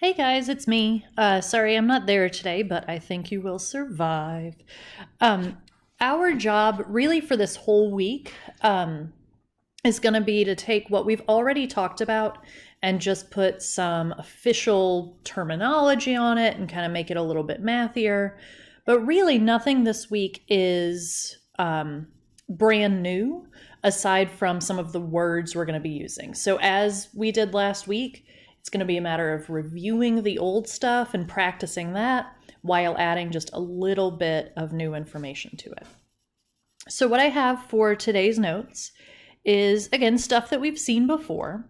Hey guys, it's me. Sorry I'm not there today, but I think you will survive. Our job really for this whole week is going to be to take what we've already talked about and just put some official terminology on it and kind of make it a little bit mathier. But really nothing this week is brand new aside from some of the words we're going to be using. So as we did last week, it's going to be a matter of reviewing the old stuff and practicing that while adding just a little bit of new information to it. So what I have for today's notes is, again, stuff that we've seen before.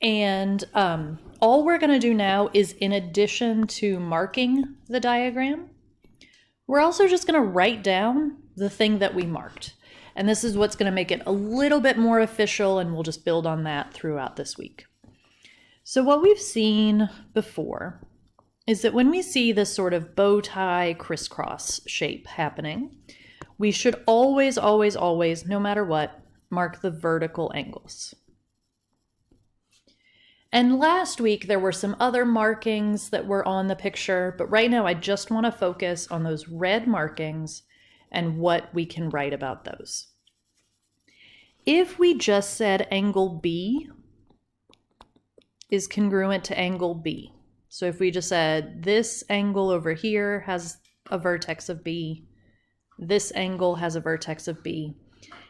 And all we're going to do now is, in addition to marking the diagram, we're also just going to write down the thing that we marked. And this is what's going to make it a little bit more official, and we'll just build on that throughout this week. So what we've seen before is that when we see this sort of bow tie crisscross shape happening, we should always, no matter what, mark the vertical angles. And last week there were some other markings that were on the picture, but right now I just want to focus on those red markings and what we can write about those. If we just said angle B is congruent to angle B. So if we just said this angle over here has a vertex of B, this angle has a vertex of B,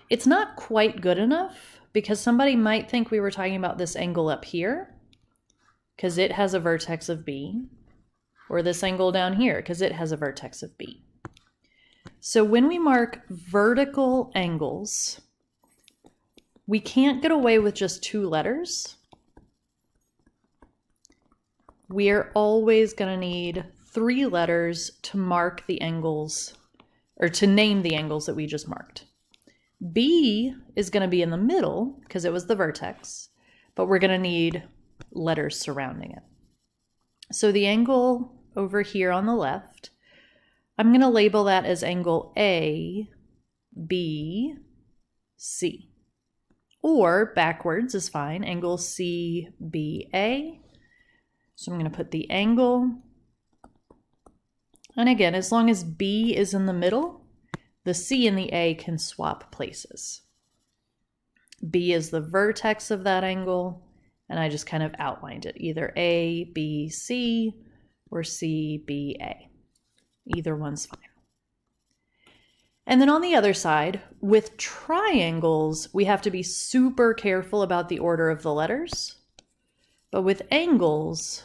it's not quite good enough because somebody might think we were talking about this angle up here because it has a vertex of B, or this angle down here because it has a vertex of B. So when we mark vertical angles, we can't get away with just two letters. We're always going to need three letters to mark the angles, or to name the angles that we just marked. B is going to be in the middle because it was the vertex, but we're going to need letters surrounding it. So the angle over here on the left, I'm going to label that as angle A, B, C. Or backwards is fine, angle C, B, A. So I'm going to put the angle, and again, as long as B is in the middle, the C and the A can swap places. B is the vertex of that angle, and I just kind of outlined it, either A, B, C, or C, B, A. Either one's fine. And then on the other side, with triangles, we have to be super careful about the order of the letters. But with angles,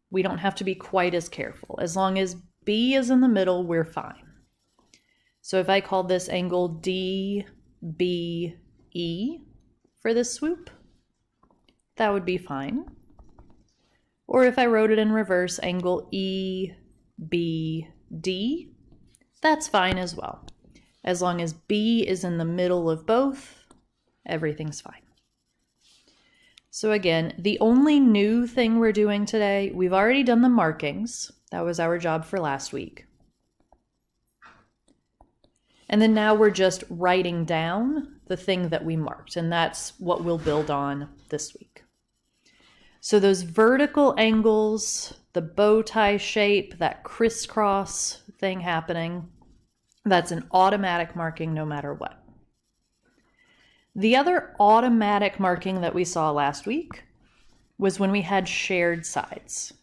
we don't have to be quite as careful. As long as B is in the middle, we're fine. So if I called this angle DBE for this swoop, that would be fine. Or if I wrote it in reverse, angle EBD, that's fine as well. As long as B is in the middle of both, everything's fine. So again, the only new thing we're doing today, we've already done the markings. That was our job for last week. And then now we're just writing down the thing that we marked, and that's what we'll build on this week. So those vertical angles, the bow tie shape, that crisscross thing happening, that's an automatic marking no matter what. The other automatic marking that we saw last week was when we had shared sides.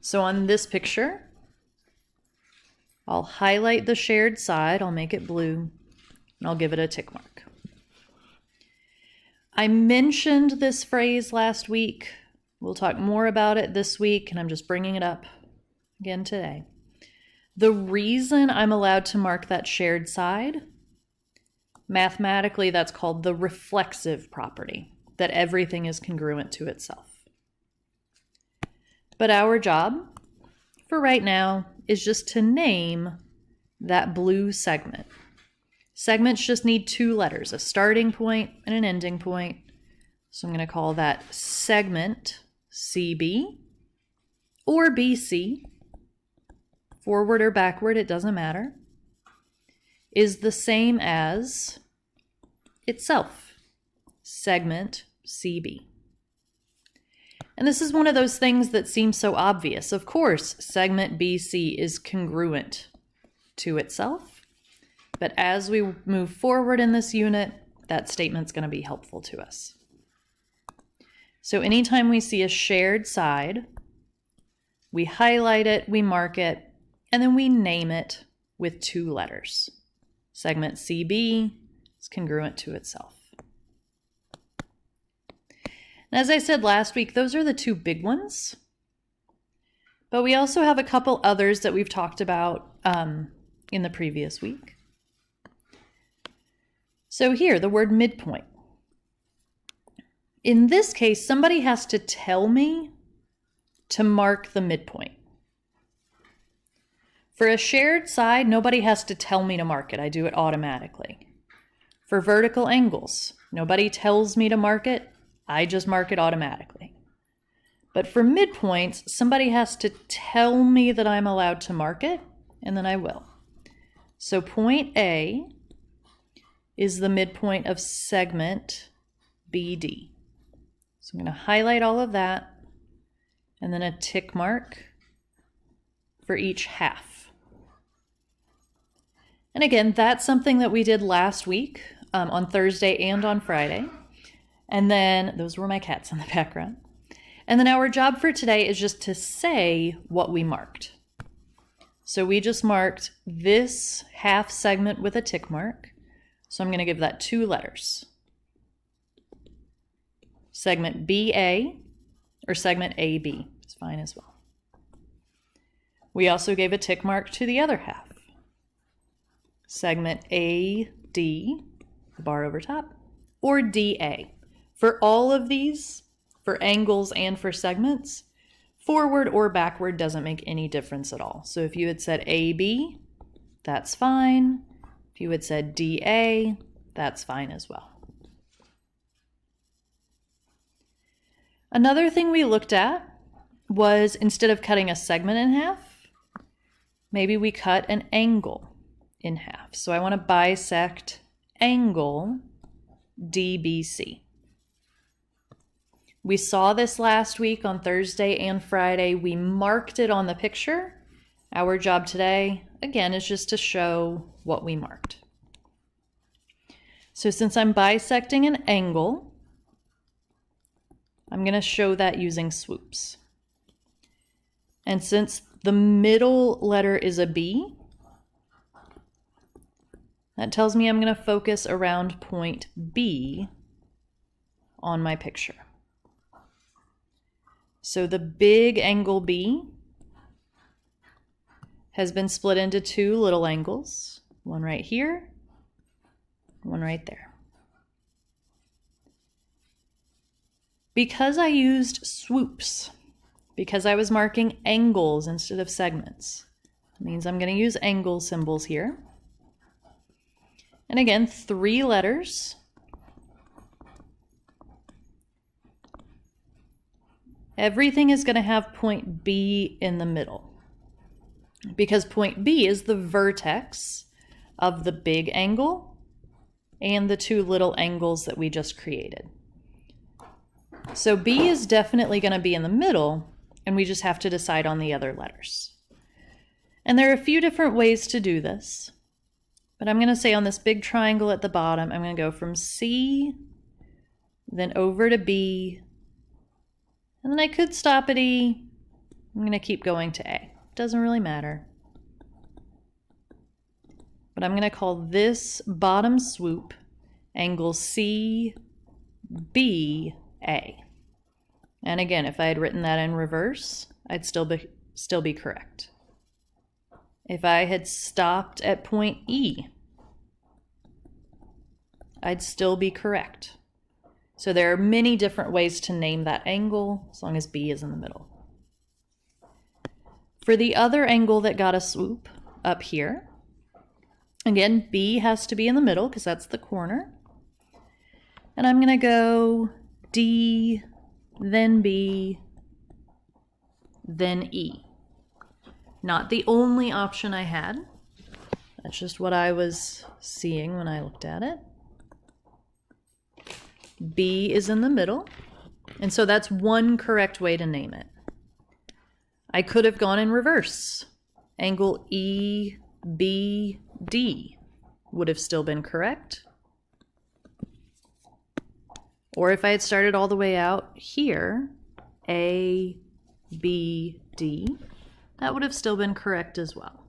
So on this picture, I'll highlight the shared side, I'll make it blue, and I'll give it a tick mark. I mentioned this phrase last week. We'll talk more about it this week, and I'm just bringing it up again today. The reason I'm allowed to mark that shared side, mathematically, that's called the reflexive property, that everything is congruent to itself. But our job for right now is just to name that blue segment. Segments just need two letters, a starting point and an ending point. So I'm going to call that segment CB or BC, forward or backward, it doesn't matter, is the same as itself, segment CB. And this is one of those things that seems so obvious. Of course, segment BC is congruent to itself. But as we move forward in this unit, that statement's going to be helpful to us. So anytime we see a shared side, we highlight it, we mark it, and then we name it with 2 letters. Segment CB is congruent to itself. And as I said last week, those are the 2 big ones. But we also have a couple others that we've talked about in the previous week. So here, the word midpoint. In this case, somebody has to tell me to mark the midpoint. For a shared side, nobody has to tell me to mark it. I do it automatically. For vertical angles, nobody tells me to mark it. I just mark it automatically. But for midpoints, somebody has to tell me that I'm allowed to mark it, and then I will. So point A is the midpoint of segment BD. So I'm going to highlight all of that, and then a tick mark for each half. And again, that's something that we did last week on Thursday and on Friday. And then, those were my cats in the background. And then our job for today is just to say what we marked. So we just marked this half segment with a tick mark. So I'm going to give that 2 letters. Segment BA, or segment AB is fine as well. We also gave a tick mark to the other half. Segment AD, the bar over top, or DA. For all of these, for angles and for segments, forward or backward doesn't make any difference at all. So if you had said AB, that's fine. If you had said DA, that's fine as well. Another thing we looked at was, instead of cutting a segment in half, maybe we cut an angle in half. So I want to bisect angle DBC. We saw this last week on Thursday and Friday. We marked it on the picture. Our job today, again, is just to show what we marked. So since I'm bisecting an angle, I'm going to show that using swoops. And since the middle letter is a B, that tells me I'm going to focus around point B on my picture. So the big angle B has been split into 2 little angles, one right here, one right there. Because I used swoops, because I was marking angles instead of segments, it means I'm going to use angle symbols here. And again, 3 letters. Everything is going to have point B in the middle, because point B is the vertex of the big angle and the 2 little angles that we just created. So B is definitely going to be in the middle, and we just have to decide on the other letters. And there are a few different ways to do this, but I'm going to say on this big triangle at the bottom, I'm going to go from C, then over to B, and then I could stop at E. I'm going to keep going to A. Doesn't really matter. But I'm going to call this bottom swoop angle CBA. And again, if I had written that in reverse, I'd still be correct. If I had stopped at point E, I'd still be correct. So there are many different ways to name that angle, as long as B is in the middle. For the other angle that got a swoop up here, again, B has to be in the middle because that's the corner. And I'm going to go D, then B, then E. Not the only option I had. That's just what I was seeing when I looked at it. B is in the middle. And so that's one correct way to name it. I could have gone in reverse. Angle EBD would have still been correct. Or if I had started all the way out here, ABD, that would have still been correct as well.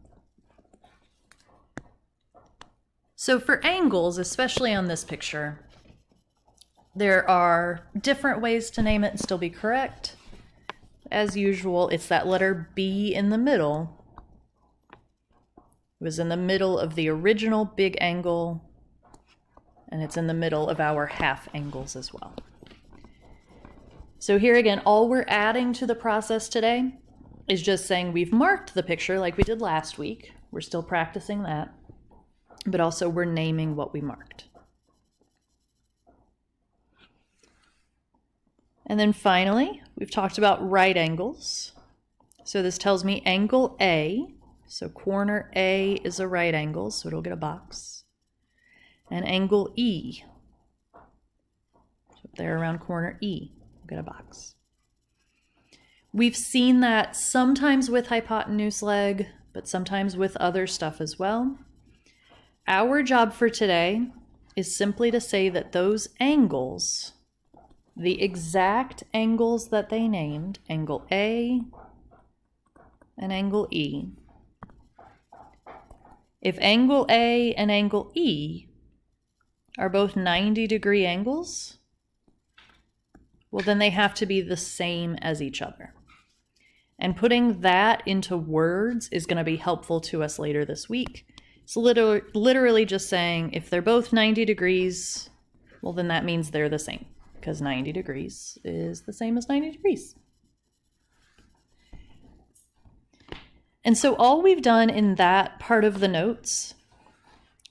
So for angles, especially on this picture, there are different ways to name it and still be correct. As usual, it's that letter B in the middle. It was in the middle of the original big angle, and it's in the middle of our half angles as well. So here again, all we're adding to the process today is just saying we've marked the picture like we did last week. We're still practicing that, but also we're naming what we marked. And then finally, we've talked about right angles. So this tells me angle A, so corner A is a right angle, so it'll get a box. And angle E, so up there around corner E, we'll get a box. We've seen that sometimes with hypotenuse leg, but sometimes with other stuff as well. Our job for today is simply to say that those angles, the exact angles that they named, angle A and angle E, if angle A and angle E are both 90-degree angles, well, then they have to be the same as each other. And putting that into words is going to be helpful to us later this week. It's literally just saying if they're both 90 degrees, well, then that means they're the same, because 90 degrees is the same as 90 degrees. And so all we've done in that part of the notes,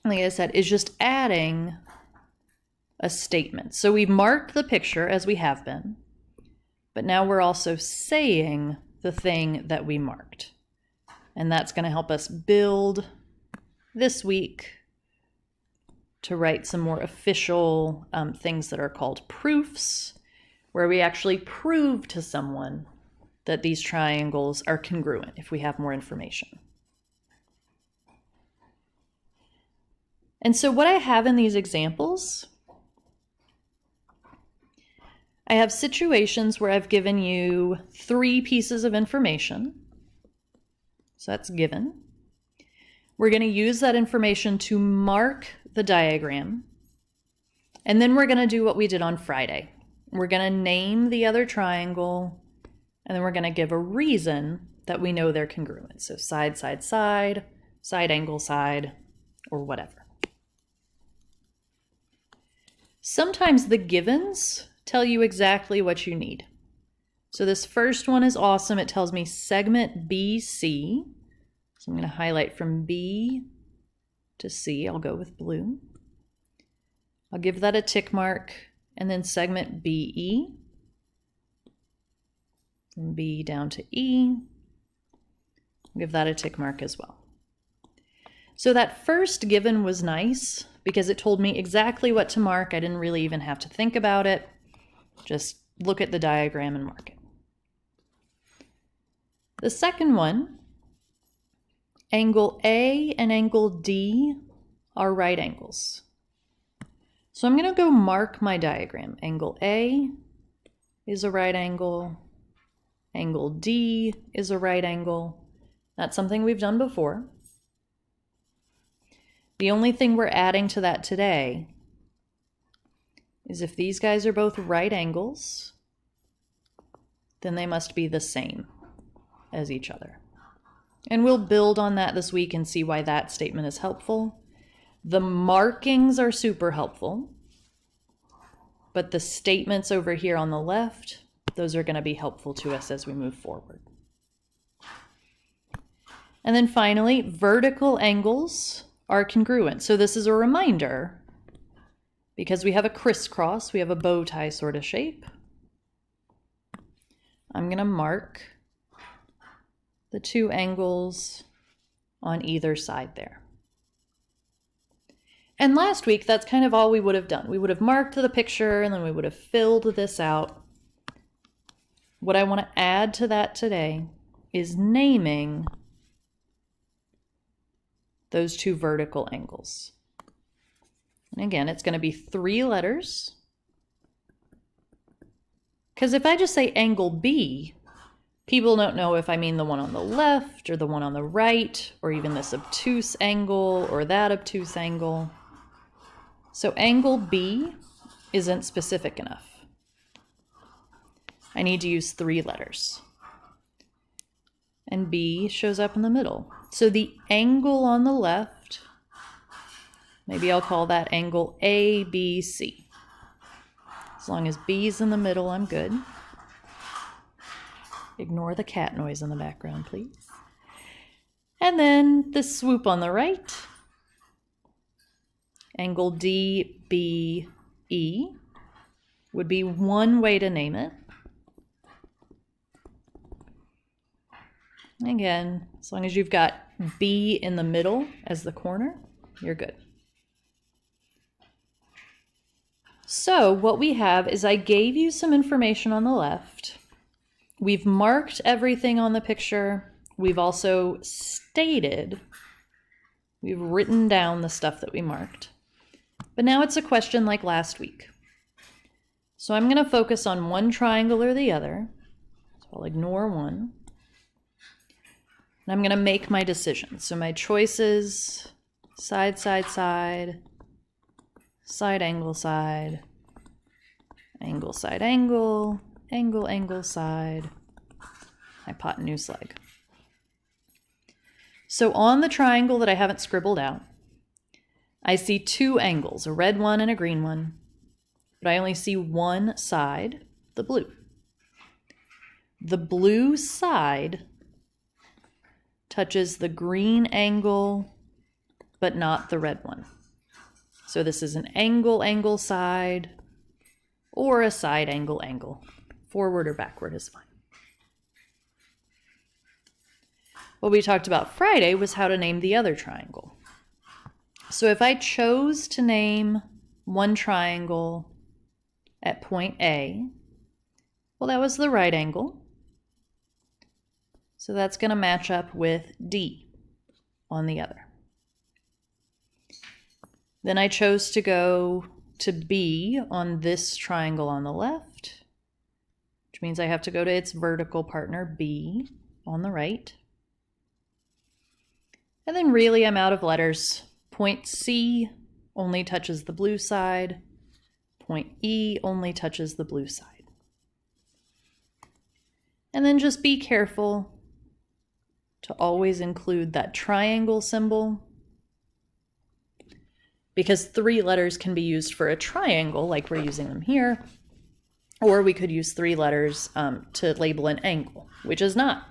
like I said, is just adding a statement. So we've marked the picture as we have been, but now we're also saying the thing that we marked. And that's going to help us build this week to write some more official things that are called proofs, where we actually prove to someone that these triangles are congruent if we have more information. And so what I have in these examples, I have situations where I've given you 3 pieces of information. So that's given. We're going to use that information to mark the diagram. And then we're going to do what we did on Friday. We're going to name the other triangle, and then we're going to give a reason that we know they're congruent. So side, side, side, side angle, side, or whatever. Sometimes the givens tell you exactly what you need. So this first one is awesome. It tells me segment BC. So I'm going to highlight from B to C. I'll go with blue. I'll give that a tick mark, and then segment BE. From B down to E. I'll give that a tick mark as well. So that first given was nice because it told me exactly what to mark. I didn't really even have to think about it. Just look at the diagram and mark it. The second one, angle A and angle D are right angles. So I'm going to go mark my diagram. Angle A is a right angle. Angle D is a right angle. That's something we've done before. The only thing we're adding to that today is if these guys are both right angles, then they must be the same as each other. And we'll build on that this week and see why that statement is helpful. The markings are super helpful, but the statements over here on the left, those are going to be helpful to us as we move forward. And then finally, vertical angles are congruent. So this is a reminder, because we have a crisscross, we have a bow tie sort of shape. I'm going to mark the 2 angles on either side there. And last week, that's kind of all we would have done. We would have marked the picture, and then we would have filled this out. what I want to add to that today is naming those two vertical angles. And again, it's going to be 3 letters. Because if I just say angle B, people don't know if I mean the one on the left or the one on the right, or even this obtuse angle or that obtuse angle. So angle B isn't specific enough. I need to use 3 letters. And B shows up in the middle. So the angle on the left, maybe I'll call that angle ABC. As long as B's in the middle, I'm good. Ignore the cat noise in the background, please. And then the swoop on the right, angle DBE, would be one way to name it. Again, as long as you've got B in the middle as the corner, you're good. So what we have is I gave you some information on the left. We've marked everything on the picture. We've also stated, we've written down the stuff that we marked. But now it's a question like last week. So I'm going to focus on one triangle or the other. So I'll ignore one. And I'm going to make my decision. So my choices, side, side, side, side, angle, side, angle, side, angle, angle, angle, side, hypotenuse, leg. So on the triangle that I haven't scribbled out, I see 2 angles, a red one and a green one, but I only see one side, the blue. The blue side touches the green angle, but not the red one. So this is an angle, angle, side, or a side, angle, angle. Forward or backward is fine. What we talked about Friday was how to name the other triangle. So if I chose to name one triangle at point A, well, that was the right angle. So that's going to match up with D on the other. Then I chose to go to B on this triangle on the left, which means I have to go to its vertical partner, B, on the right. And then really I'm out of letters. Point C only touches the blue side. Point E only touches the blue side. And then just be careful to always include that triangle symbol, because 3 letters can be used for a triangle like we're using them here, or we could use 3 letters to label an angle, which is not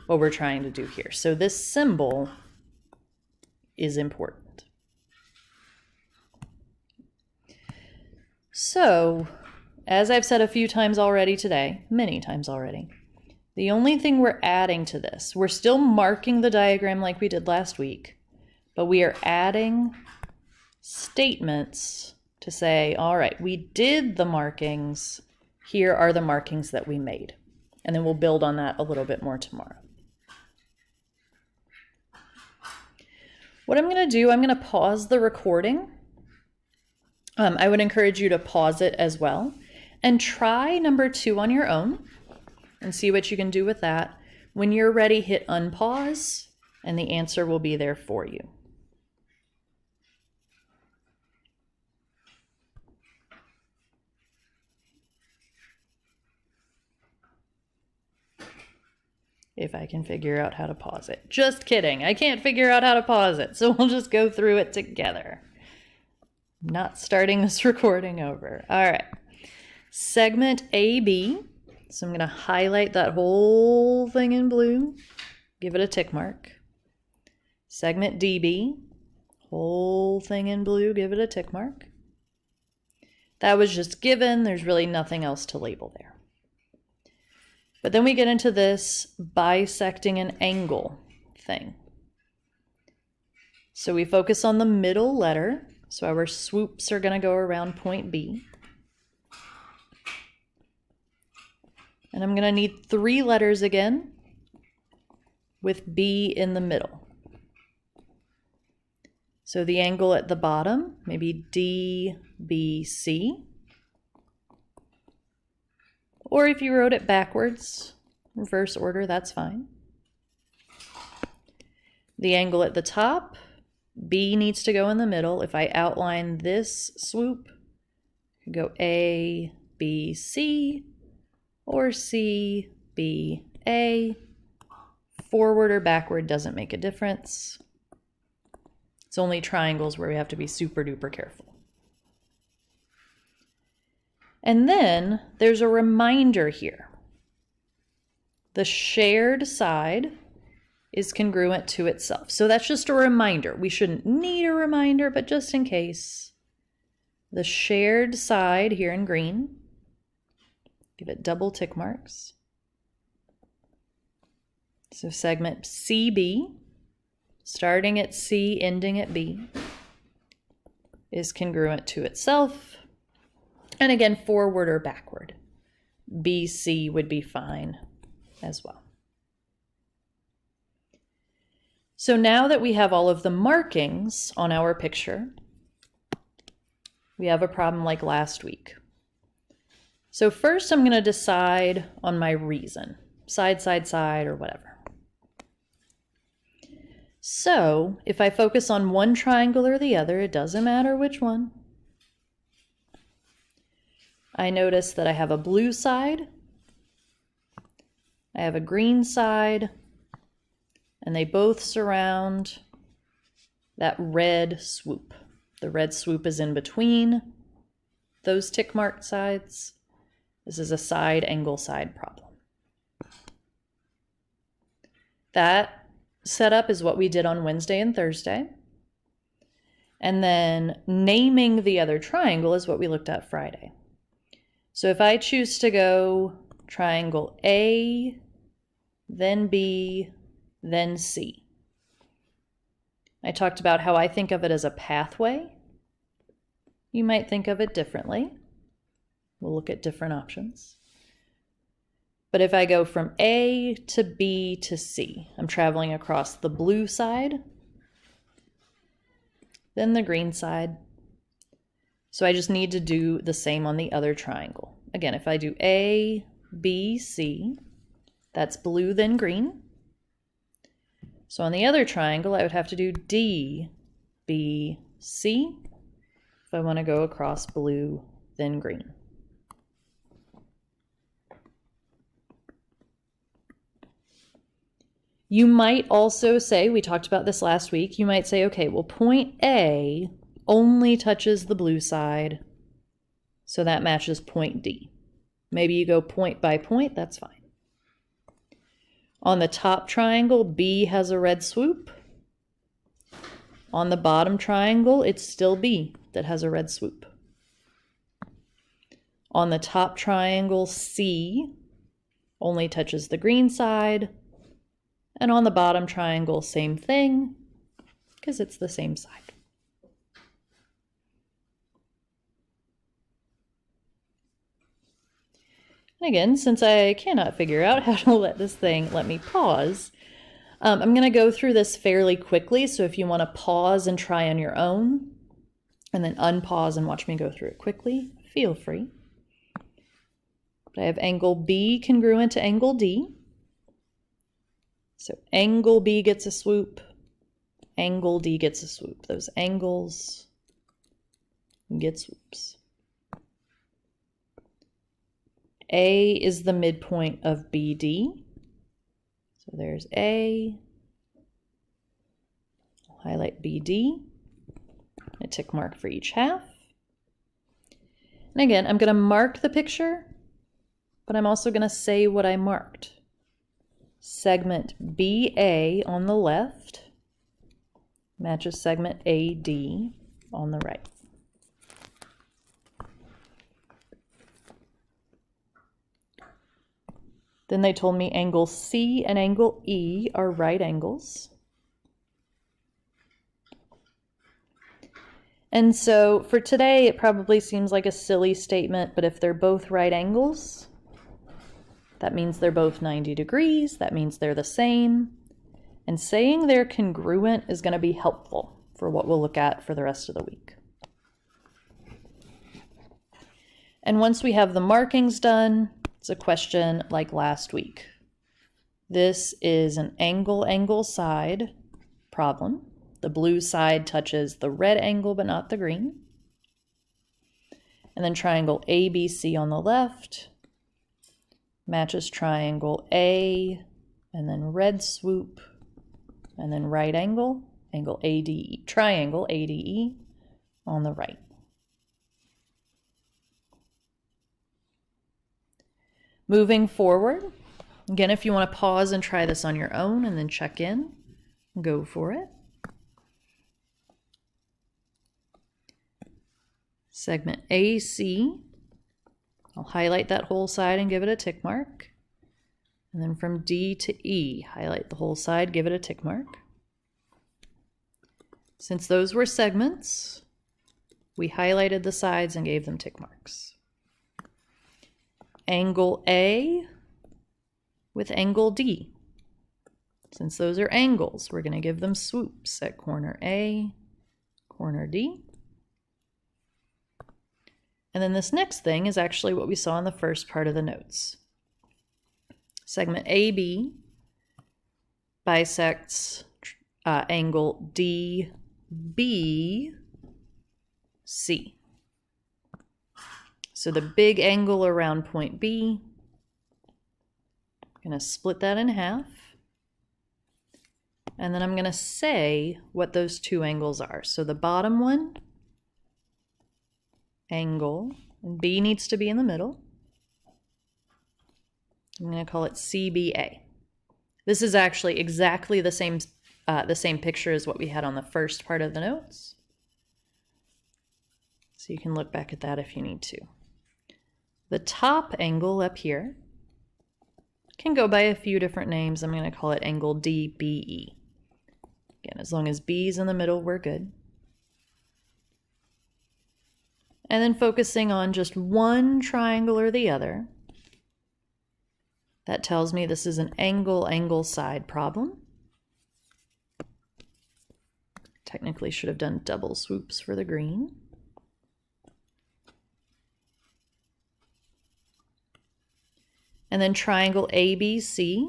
what we're trying to do here. So this symbol is important. So, as I've said a few times already today, many times already, the only thing we're adding to this, we're still marking the diagram like we did last week, but we are adding statements to say, all right, we did the markings, here are the markings that we made. And then we'll build on that a little bit more tomorrow. What I'm going to do, I'm going to pause the recording. I would encourage you to pause it as well and try number 2 on your own and see what you can do with that. When you're ready, hit unpause and the answer will be there for you. If I can figure out how to pause it. Just kidding, I can't figure out how to pause it, so we'll just go through it together. I'm not starting this recording over. All right, segment AB. So I'm going to highlight that whole thing in blue, give it a tick mark. Segment DB, whole thing in blue, give it a tick mark. That was just given, there's really nothing else to label there. But then we get into this bisecting an angle thing. So we focus on the middle letter. So our swoops are going to go around point B. And I'm going to need 3 letters again with B in the middle. So the angle at the bottom, maybe DBC. Or if you wrote it backwards, reverse order, that's fine. The angle at the top, B needs to go in the middle. If I outline this swoop, I could go A, B, C, or C, B, A. Forward or backward doesn't make a difference. It's only triangles where we have to be super duper careful. And then there's a reminder here. The shared side is congruent to itself. So that's just a reminder. We shouldn't need a reminder, but just in case. The shared side here in green, give it double tick marks. So segment CB, starting at C, ending at B, is congruent to itself. And again, forward or backward. BC would be fine as well. So now that we have all of the markings on our picture, we have a problem like last week. So first I'm going to decide on my reason, side, side, side, or whatever. So if I focus on one triangle or the other, it doesn't matter which one. I notice that I have a blue side, I have a green side, and they both surround that red swoop. The red swoop is in between those tick marked sides. This is a side angle side problem. That setup is what we did on Wednesday and Thursday. And then naming the other triangle is what we looked at Friday. So if I choose to go triangle A, then B, then C. I talked about how I think of it as a pathway. You might think of it differently. We'll look at different options. But if I go from A to B to C, I'm traveling across the blue side, then the green side. So I just need to do the same on the other triangle. Again, if I do A, B, C, that's blue, then green. So on the other triangle, I would have to do D, B, C, if I want to go across blue, then green. You might also say, we talked about this last week, you might say, okay, well, point A only touches the blue side, so that matches point D. Maybe you go point by point, that's fine. On the top triangle, B has a red swoop. On the bottom triangle, it's still B that has a red swoop. On the top triangle, C only touches the green side. And on the bottom triangle, same thing, because it's the same side. And again, since I cannot figure out how to let me pause, I'm going to go through this fairly quickly. So if you want to pause and try on your own, and then unpause and watch me go through it quickly, feel free. But I have angle B congruent to angle D. So angle B gets a swoop, angle D gets a swoop. Those angles get swoops. A is the midpoint of BD. So there's A. I'll highlight BD. A tick mark for each half. And again, I'm going to mark the picture, but I'm also going to say what I marked. Segment BA on the left matches segment AD on the right. Then they told me angle C and angle E are right angles. And so for today, it probably seems like a silly statement, but if they're both right angles, That means they're both 90 degrees. That means they're the same. And saying they're congruent is going to be helpful for what we'll look at for the rest of the week. And once we have the markings done, it's a question like last week. This is an angle side problem. The blue side touches the red angle but not the green. And then triangle ABC on the left matches triangle A, and then red swoop, and then right angle, angle ADE, triangle ADE on the right. Moving forward, again, if you want to pause and try this on your own and then check in, go for it. Segment AC, I'll highlight that whole side and give it a tick mark. And then from D to E, highlight the whole side, give it a tick mark. Since those were segments, we highlighted the sides and gave them tick marks. Angle A with angle D. Since those are angles, we're going to give them swoops at corner A, corner D. And then this next thing is actually what we saw in the first part of the notes. Segment AB bisects angle DBC. So the big angle around point B, I'm going to split that in half. And then I'm going to say what those two angles are. So the bottom one, angle, and B needs to be in the middle. I'm going to call it CBA. This is actually exactly the same picture as what we had on the first part of the notes. So you can look back at that if you need to. The top angle up here can go by a few different names. I'm going to call it angle DBE. Again, as long as B is in the middle, we're good. And then focusing on just one triangle or the other, that tells me this is an angle side problem. Technically should have done double swoops for the green. And then triangle ABC.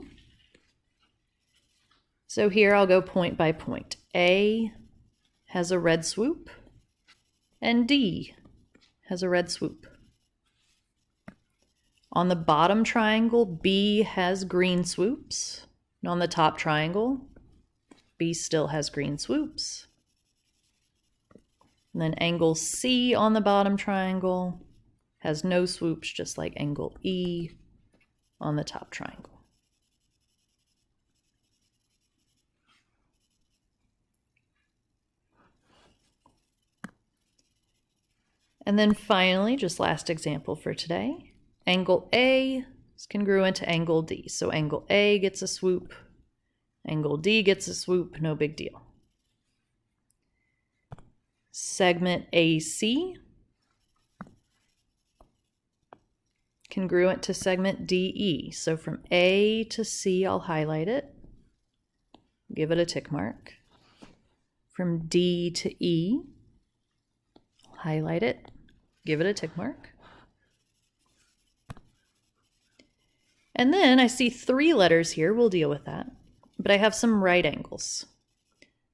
So here I'll go point by point. A has a red swoop, and D has a red swoop. On the bottom triangle, B has green swoops. And on the top triangle, B still has green swoops. And then angle C on the bottom triangle has no swoops, just like angle E on the top triangle. And then finally, just last example for today, angle A is congruent to angle D. So angle A gets a swoop, angle D gets a swoop, no big deal. Segment AC, congruent to segment DE. So from A to C, I'll highlight it, give it a tick mark. From D to E, I'll highlight it, give it a tick mark. And then I see 3 letters here, we'll deal with that, but I have some right angles.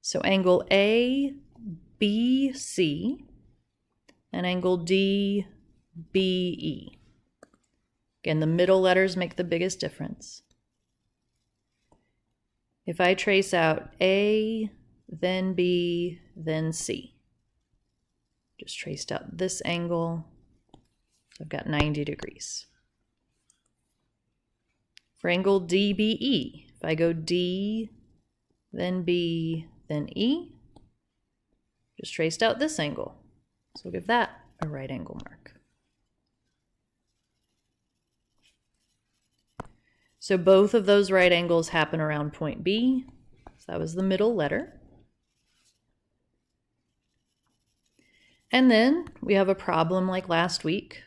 So angle ABC and angle DBE. Again, the middle letters make the biggest difference. If I trace out A, then B, then C, just traced out this angle, so I've got 90 degrees. For angle DBE, if I go D, then B, then E, just traced out this angle, so we'll give that a right angle mark. So both of those right angles happen around point B. So that was the middle letter. And then we have a problem like last week.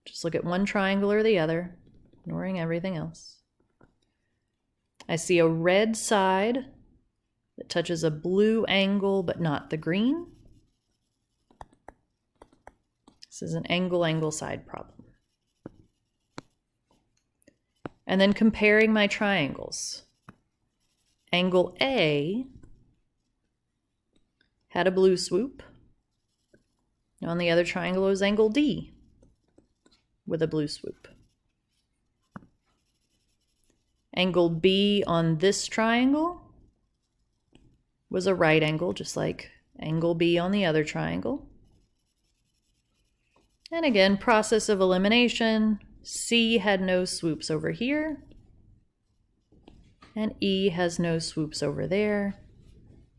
Just look at one triangle or the other. ignoring everything else. I see a red side that touches a blue angle, but not the green. This is an angle side problem. And then comparing my triangles. Angle A had a blue swoop. On the other triangle was angle D with a blue swoop. Angle B on this triangle was a right angle, just like angle B on the other triangle. And again, process of elimination. C had no swoops over here, and E has no swoops over there.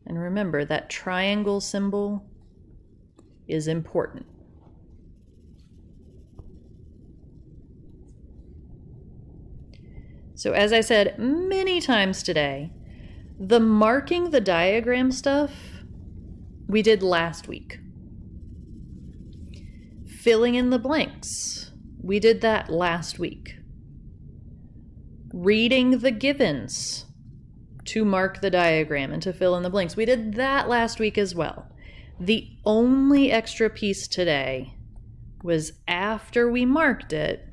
And remember, that triangle symbol is important. So as I said many times today, the marking the diagram stuff we did last week. Filling in the blanks, we did that last week. Reading the givens to mark the diagram and to fill in the blanks, we did that last week as well. The only extra piece today was after we marked it,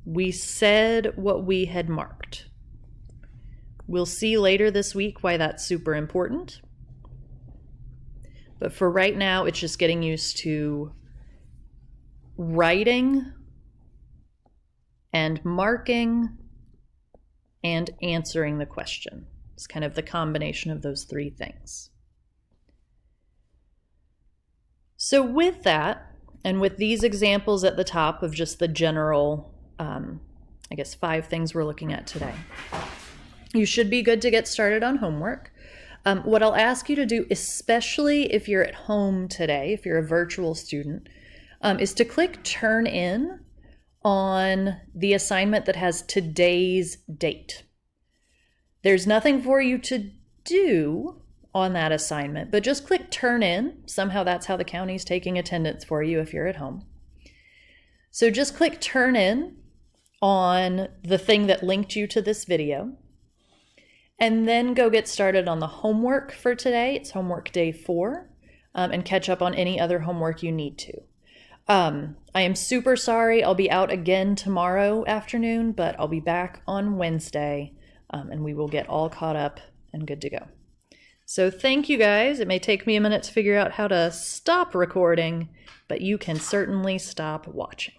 we said what we had marked. We'll see later this week why that's super important. But for right now, it's just getting used to writing and marking and answering the question. It's kind of the combination of those three things. So with that, and with these examples at the top of just the general, I guess 5 things we're looking at today, you should be good to get started on homework. What I'll ask you to do, especially if you're at home today, if you're a virtual student, is to click Turn In on the assignment that has today's date. There's nothing for you to do on that assignment, but just click Turn In. Somehow that's how the county's taking attendance for you if you're at home. So just click Turn In on the thing that linked you to this video, and then go get started on the homework for today. It's homework day 4, and catch up on any other homework you need to. I am super sorry. I'll be out again tomorrow afternoon, but I'll be back on Wednesday, and we will get all caught up and good to go. So thank you guys. It may take me a minute to figure out how to stop recording, but you can certainly stop watching.